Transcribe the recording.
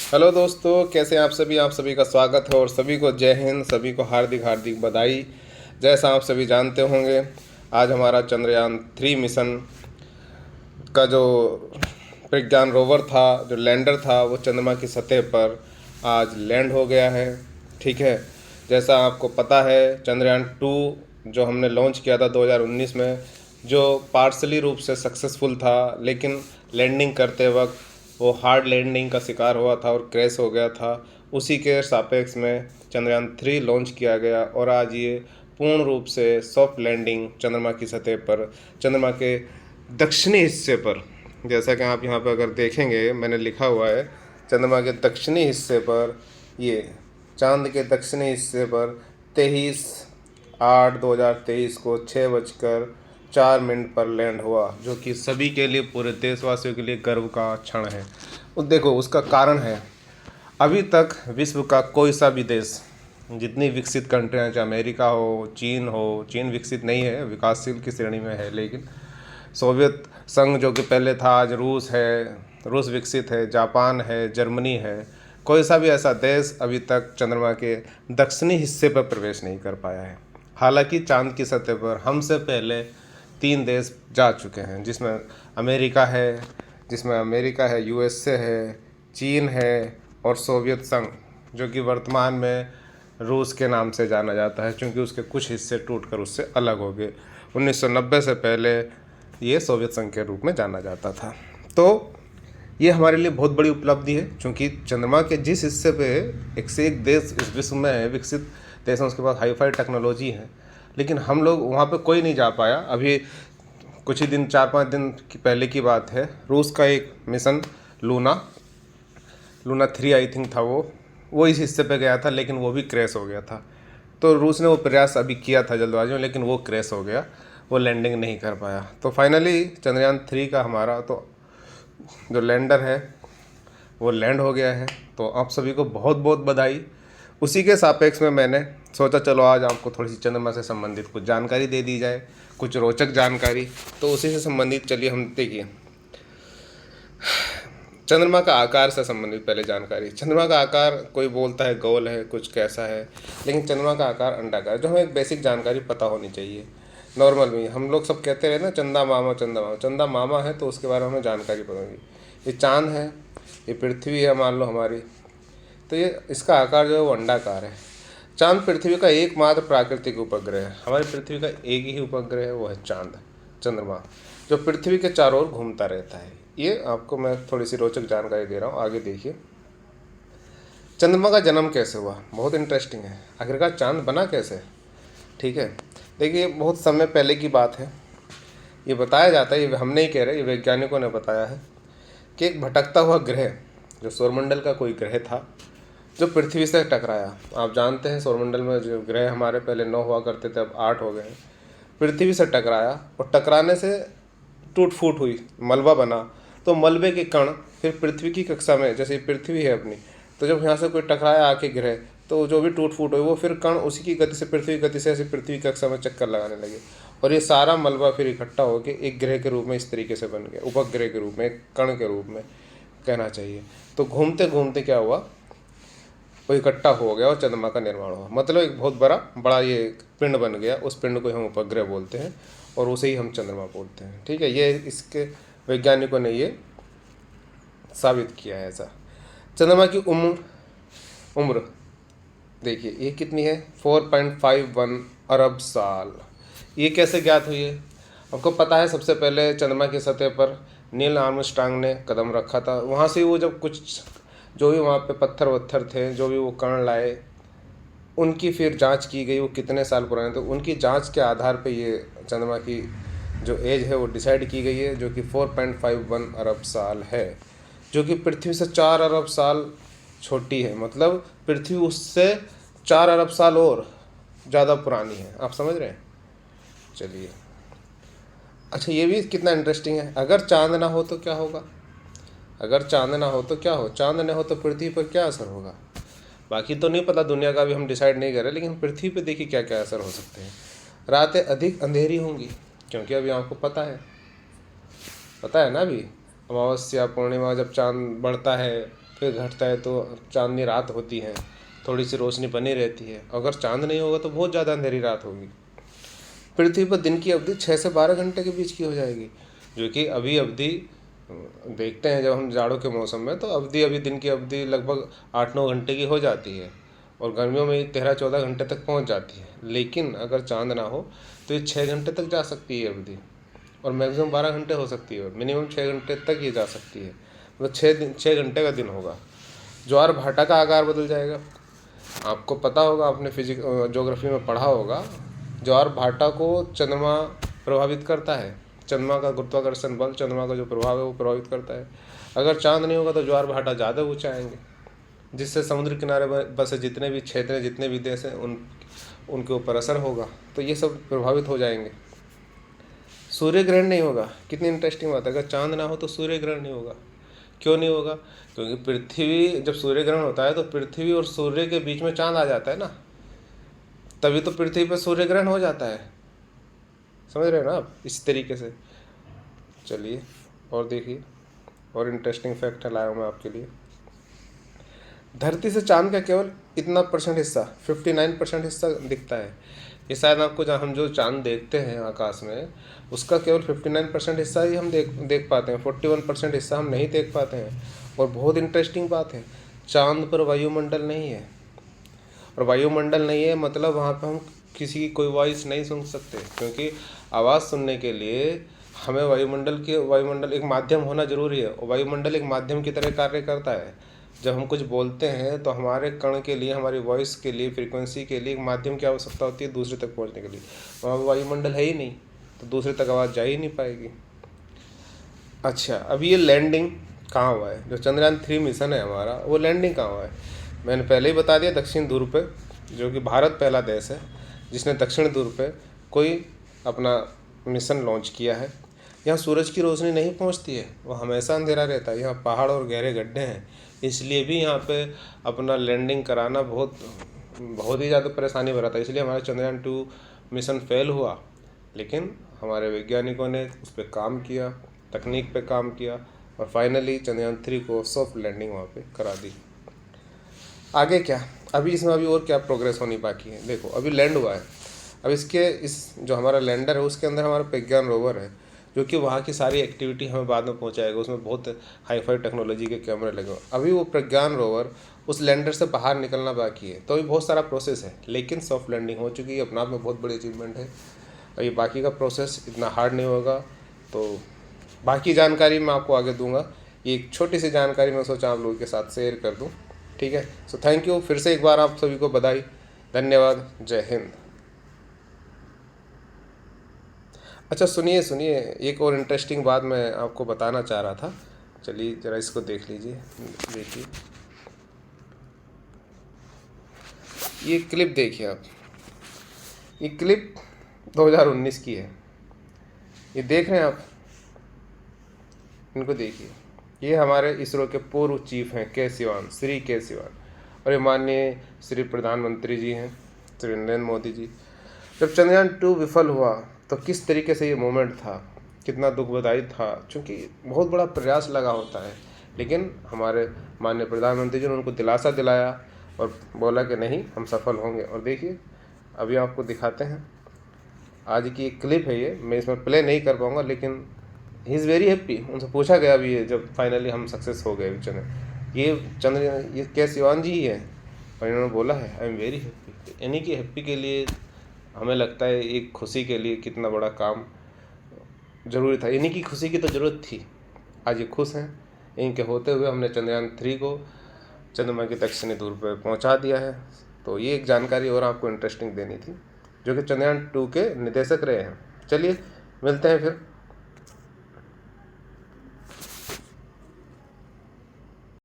Hello दोस्तों, कैसे हैं आप सभी का स्वागत है और सभी को जय हिंद, सभी को हार्दिक हार्दिक बधाई। जैसा आप सभी जानते होंगे, आज हमारा चंद्रयान 3 मिशन का जो प्रज्ञान रोवर था, जो लैंडर था, वो चंद्रमा की सतह पर आज लैंड हो गया है। ठीक है, जैसा आपको पता है, चंद्रयान 2 जो हमने लॉन्च किया था 2019 में, जो पार्सली रूप से सक्सेसफुल था, लेकिन लैंडिंग करते वक्त वो हार्ड लैंडिंग का शिकार हुआ था और क्रैश हो गया था। उसी के सापेक्ष में चंद्रयान 3 लॉन्च किया गया और आज ये पूर्ण रूप से सॉफ्ट लैंडिंग चंद्रमा की सतह पर, चंद्रमा के दक्षिणी हिस्से पर, जैसा कि आप यहाँ पर अगर देखेंगे, मैंने लिखा हुआ है चंद्रमा के दक्षिणी हिस्से पर, ये चांद के दक्षिणी हिस्से पर 23/8/2023 को 6:04 पर लैंड हुआ, जो कि सभी के लिए, पूरे देशवासियों के लिए गर्व का क्षण है। देखो, उसका कारण है, अभी तक विश्व का कोई सा भी देश, जितनी विकसित कंट्रियाँ, चाहे अमेरिका हो, चीन विकसित नहीं है, विकासशील की श्रेणी में है, लेकिन सोवियत संघ जो कि पहले था, आज रूस है, रूस विकसित है, जापान है, जर्मनी है, कोई सा भी ऐसा देश अभी तक चंद्रमा के दक्षिणी हिस्से पर प्रवेश नहीं कर पाया है। हालांकि चांद की सतह पर हमसे पहले 3 देश जा चुके हैं, जिसमें अमेरिका है, यूएसए है, चीन है और सोवियत संघ, जो कि वर्तमान में रूस के नाम से जाना जाता है, क्योंकि उसके कुछ हिस्से टूटकर उससे अलग हो गए। 1990 से पहले ये सोवियत संघ के रूप में जाना जाता था। तो ये हमारे लिए बहुत बड़ी उपलब्धि है, क्योंकि चंद्रमा के जिस हिस्से पे एक से एक देश इस विश्व में है, विकसित देश हैं, उसके पास हाईफाई टेक्नोलॉजी है, लेकिन हम लोग वहाँ पे कोई नहीं जा पाया। अभी कुछ ही दिन, 4-5 दिन की पहले की बात है, रूस का एक मिशन लूना 3 आई थिंक था, वो इस हिस्से पे गया था, लेकिन वो भी क्रैश हो गया था। तो रूस ने वो प्रयास अभी किया था जल्दबाजी में, लेकिन वो क्रैश हो गया, वो लैंडिंग नहीं कर पाया। तो फाइनली चंद्रयान 3 का हमारा तो जो लैंडर है वो लैंड हो गया है। तो आप सभी को बहुत बहुत बधाई। उसी के सापेक्ष में मैंने सोचा चलो आज आपको थोड़ी सी चंद्रमा से संबंधित कुछ जानकारी दे दी जाए, कुछ रोचक जानकारी। तो उसी से संबंधित चलिए हम देखिए, चंद्रमा का आकार से संबंधित पहले जानकारी। चंद्रमा का आकार, कोई बोलता है गोल है, कुछ कैसा है, लेकिन चंद्रमा का आकार अंडाकार, जो हमें एक बेसिक जानकारी पता होनी चाहिए। नॉर्मल में हम लोग सब कहते रहे ना, चंदा मामा चंदा मामा, चंदा मामा है तो उसके बारे में हमें जानकारी पता होगी। ये चांद है, ये पृथ्वी है मान लो हमारी, तो ये इसका आकार जो है वो अंडाकार है। चांद पृथ्वी का एकमात्र प्राकृतिक उपग्रह है। हमारी पृथ्वी का एक ही उपग्रह है, वो है चांद, चंद्रमा, जो पृथ्वी के चारों ओर घूमता रहता है। ये आपको मैं थोड़ी सी रोचक जानकारी दे रहा हूँ, आगे देखिए। चंद्रमा का जन्म कैसे हुआ, बहुत इंटरेस्टिंग है। आखिरकार चांद बना कैसे, ठीक है। देखिए, बहुत समय पहले की बात है। ये बताया जाता है, ये हम नहीं कह रहे, ये वैज्ञानिकों ने बताया है कि एक भटकता हुआ ग्रह, जो सौरमंडल का कोई ग्रह था, जो पृथ्वी से टकराया। आप जानते हैं सौरमंडल में जो ग्रह हमारे पहले 9 हुआ करते थे, अब 8 हो गए हैं। पृथ्वी से टकराया और टकराने से टूट फूट हुई, मलबा बना। तो मलबे के कण फिर पृथ्वी की कक्षा में, जैसे पृथ्वी है अपनी, तो जब यहाँ से कोई टकराया आके ग्रह, तो जो भी टूट फूट हुई वो फिर कण उसी की गति से, पृथ्वी की गति से ऐसे पृथ्वी की कक्षा में चक्कर लगाने लगे, और ये सारा मलबा फिर इकट्ठा होकर एक ग्रह के रूप में इस तरीके से बन गया, उपग्रह के रूप में, एक कण के रूप में कहना चाहिए। तो घूमते घूमते क्या हुआ, वो इकट्ठा हो गया और चंद्रमा का निर्माण हुआ। मतलब एक बहुत बड़ा ये पिंड बन गया। उस पिंड को हम उपग्रह बोलते हैं और उसे ही हम चंद्रमा बोलते हैं, ठीक है। ये इसके वैज्ञानिकों ने ये साबित किया है ऐसा। चंद्रमा की उम्र देखिए, ये कितनी है, 4.51 अरब साल। ये कैसे ज्ञात हुई है, आपको पता है, सबसे पहले चंद्रमा की सतह पर नील आर्मस्ट्रांग ने कदम रखा था। वहाँ से वो जब कुछ जो भी वहाँ पे पत्थर वत्थर थे, जो भी वो कण लाए, उनकी फिर जांच की गई, वो कितने साल पुराने थे। उनकी जांच के आधार पे ये चंद्रमा की जो एज है वो डिसाइड की गई है, जो कि 4.51 अरब साल है, जो कि पृथ्वी से 4 अरब साल छोटी है। मतलब पृथ्वी उससे 4 अरब साल और ज़्यादा पुरानी है। आप समझ रहे हैं। चलिए, अच्छा, ये भी कितना इंटरेस्टिंग है। अगर चांद ना हो तो क्या होगा, अगर चांद ना हो तो क्या हो, चांद ना हो तो पृथ्वी पर क्या असर होगा। बाकी तो नहीं पता, दुनिया का भी हम डिसाइड नहीं कर रहे, लेकिन पृथ्वी पे देखिए क्या क्या असर हो सकते हैं। रातें अधिक अंधेरी होंगी, क्योंकि अभी आपको पता है ना, अभी अमावस्या पूर्णिमा जब चांद बढ़ता है फिर घटता है तो चांदनी रात होती है, थोड़ी सी रोशनी बनी रहती है। अगर चांद नहीं होगा तो बहुत ज़्यादा अंधेरी रात होगी। पृथ्वी पर दिन की अवधि 6 से 12 घंटे के बीच की हो जाएगी, जो कि अभी अवधि देखते हैं जब हम जाड़ों के मौसम में, तो अभी दिन की अवधि लगभग 8-9 घंटे की हो जाती है, और गर्मियों में 13-14 घंटे तक पहुंच जाती है। लेकिन अगर चांद ना हो तो ये 6 घंटे तक जा सकती है अवधि, और मैक्सिमम 12 घंटे हो सकती है, मिनिमम 6 घंटे तक ये जा सकती है। मतलब 6 घंटे का दिन होगा। ज्वार भाटा का आकार बदल जाएगा। आपको पता होगा, आपने ज्योग्राफी में पढ़ा होगा, ज्वार भाटा को चंद्रमा प्रभावित करता है। चंद्रमा का गुरुत्वाकर्षण बल, चंद्रमा का जो प्रभाव है वो प्रभावित करता है। अगर चांद नहीं होगा तो ज्वार भाटा ज़्यादा ऊंचे आएंगे, जिससे समुद्र किनारे बसे जितने भी क्षेत्र हैं, जितने भी देश हैं, उनके ऊपर असर होगा। तो ये सब प्रभावित हो जाएंगे। सूर्य ग्रहण नहीं होगा। कितनी इंटरेस्टिंग बात है, अगर चांद ना हो तो सूर्य ग्रहण नहीं होगा। क्यों नहीं होगा? क्योंकि पृथ्वी, जब सूर्य ग्रहण होता है तो पृथ्वी और सूर्य के बीच में चांद आ जाता है ना, तभी तो पृथ्वी पर सूर्य ग्रहण हो जाता है। समझ रहे हो ना आप? इस तरीके से चलिए और देखिए, और इंटरेस्टिंग फैक्ट लाया हूँ मैं आपके लिए। धरती से चांद का केवल इतना परसेंट हिस्सा, 59% हिस्सा दिखता है। ये शायद आपको, जहाँ हम जो चांद देखते हैं आकाश में, उसका केवल 59% हिस्सा ही हम देख पाते हैं। 41% हिस्सा हम नहीं देख पाते हैं। और बहुत इंटरेस्टिंग बात है, चांद पर वायुमंडल नहीं है। और वायुमंडल नहीं है मतलब वहाँ पर हम किसी की कोई वॉइस नहीं सुन सकते, क्योंकि आवाज़ सुनने के लिए हमें वायुमंडल एक माध्यम होना जरूरी है। और वायुमंडल एक माध्यम की तरह कार्य करता है। जब हम कुछ बोलते हैं तो हमारे कण के लिए, हमारी वॉइस के लिए, फ्रीक्वेंसी के लिए एक माध्यम की आवश्यकता होती है दूसरे तक पहुंचने के लिए। वहाँ वायुमंडल है ही नहीं, तो दूसरे तक आवाज़ जा ही नहीं पाएगी। अच्छा, अभी ये लैंडिंग कहाँ हुआ है? जो चंद्रयान 3 मिशन है हमारा, वो लैंडिंग कहाँ हुआ है? मैंने पहले ही बता दिया, दक्षिण ध्रुव पे, जो कि भारत पहला देश है जिसने दक्षिण ध्रुव पे कोई अपना मिशन लॉन्च किया है। यहाँ सूरज की रोशनी नहीं पहुँचती है, वो हमेशा अंधेरा रहता है। यहाँ पहाड़ और गहरे गड्ढे हैं, इसलिए भी यहाँ पे अपना लैंडिंग कराना बहुत ही ज़्यादा परेशानी भरा था। इसलिए हमारा चंद्रयान 2 मिशन फेल हुआ। लेकिन हमारे वैज्ञानिकों ने उस पर काम किया, तकनीक पे काम किया, और फाइनली चंद्रयान 3 को सॉफ्ट लैंडिंग वहाँ पे करा दी। आगे क्या? अभी इसमें और क्या प्रोग्रेस होनी बाकी है? देखो, अभी लैंड हुआ है। अब इस जो हमारा लैंडर है उसके अंदर हमारा प्रज्ञान रोवर है, जो कि वहाँ की सारी एक्टिविटी हमें बाद में पहुँचाएगा। उसमें बहुत हाईफाई टेक्नोलॉजी के कैमरे लगे। अभी वो प्रज्ञान रोवर उस लैंडर से बाहर निकलना बाकी है, तो अभी बहुत सारा प्रोसेस है। लेकिन सॉफ्ट लैंडिंग हो चुकी है, अपने आप में बहुत बड़ी अचीवमेंट है। और ये बाकी का प्रोसेस इतना हार्ड नहीं होगा। तो बाकी जानकारी मैं आपको आगे दूंगा। ये एक छोटी सी जानकारी मैं सोचा आप लोगों के साथ शेयर कर दूं। ठीक है, सो थैंक यू। फिर से एक बार आप सभी को बधाई, धन्यवाद, जय हिंद। अच्छा, सुनिए, एक और इंटरेस्टिंग बात मैं आपको बताना चाह रहा था। चलिए ज़रा इसको देख लीजिए। देखिए, ये क्लिप देखिए आप। ये क्लिप 2019 की है। ये देख रहे हैं आप? इनको देखिए। ये हमारे इसरो के पूर्व चीफ हैं श्री के सिवान, और ये माननीय श्री प्रधानमंत्री जी हैं, श्री नरेंद्र मोदी जी। जब चंद्रयान 2 विफल हुआ तो किस तरीके से ये मोमेंट था, कितना दुखदायी था, क्योंकि बहुत बड़ा प्रयास लगा होता है। लेकिन हमारे माननीय प्रधानमंत्री जी ने उनको दिलासा दिलाया और बोला कि नहीं, हम सफल होंगे। और देखिए, अभी आपको दिखाते हैं। आज की एक क्लिप है ये, मैं इसमें प्ले नहीं कर पाऊँगा, लेकिन ही इज़ वेरी हैप्पी। उनसे पूछा गया अभी, ये जब फाइनली हम सक्सेस हो गए ये के सिवान जी ही है, और इन्होंने बोला है आई एम वेरी हैप्पी। यानी कि हैप्पी के लिए हमें लगता है एक खुशी के लिए कितना बड़ा काम ज़रूरी था। यानी कि खुशी की तो ज़रूरत थी। आज ये खुश हैं। इनके होते हुए हमने चंद्रयान 3 को चंद्रमा की दक्षिणी ध्रुव पर पहुंचा दिया है। तो ये एक जानकारी और आपको इंटरेस्टिंग देनी थी, जो कि चंद्रयान 2 के निदेशक रहे हैं। चलिए मिलते हैं फिर।